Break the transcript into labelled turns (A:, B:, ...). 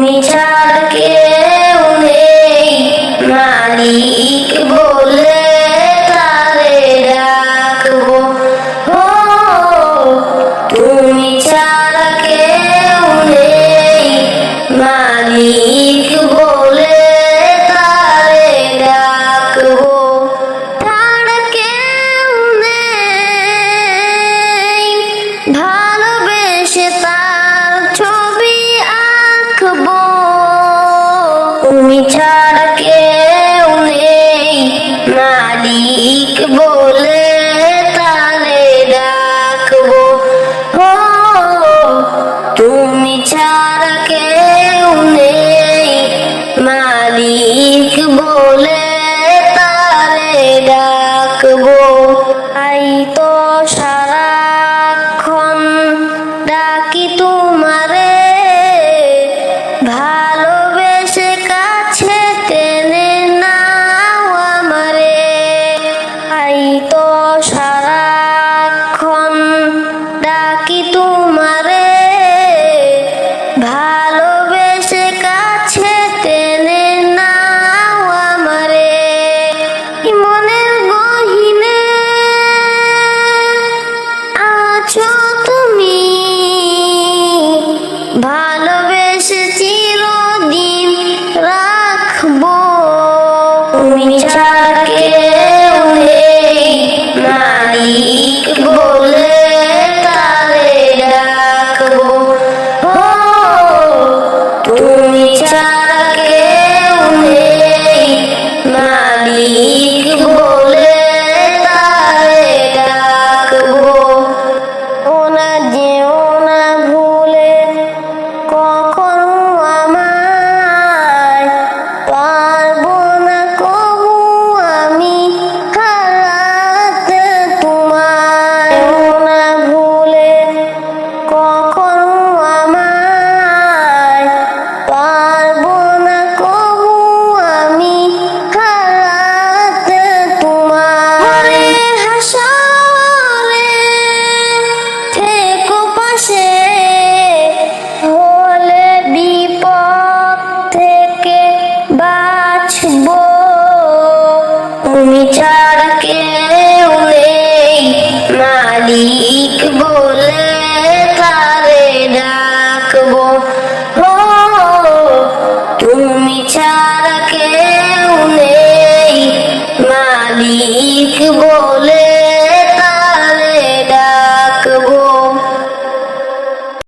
A: তুমি ছাড়া কেউ নেই, মালিক বলে তারে ডাকবো। ও তুমি ছাড়া কেউ নেই, মালিক বলে তারে ডাকবো। ছাড়া কেউ নেই, ভালোবেসে তার ছবি আঁকবো। তুমি ছাড়া কেউ নেই, মালিক বলে তারে ডাকবো। ও তুমি ছাড়া কেউ নেই, মালিক বলে তারে ডাকবো। আই তো সারাক্ষণ ডাকি তোমারে, ভালোবেসে কাছে টেনে নাও আমারে। আই তো সারাক্ষণ ডাকি তোমারে, ভালোবেসে কাছে টেনে নাও আমারে। মনের গহীনে আছো তুমি, ভালোবেসে চিরদিন রাখবো। তুমি ছাড়া কেউ নেই, মালিক বলে তারে ডাকবো। ও তুমি ছাড়া কেউ নেই, মালিক বলে তারে ডাকবো। ওনা যেও না ভুলে কখনো আমায়, পারবো না কবু আমি হারাতে তোমায়। ওনা ভুলে কখনো আমায়, পারবো না কবু আমি হারাতে তোমায়। হাসরে থেকো পাশে, হলে বিপদ থেকে বাঁচবো। তুমি ছাড়া কেউ নেই, মালিক বলে তারে ডাকবো। ও তুমি ছাড়া কেউ নেই, মালিক বলে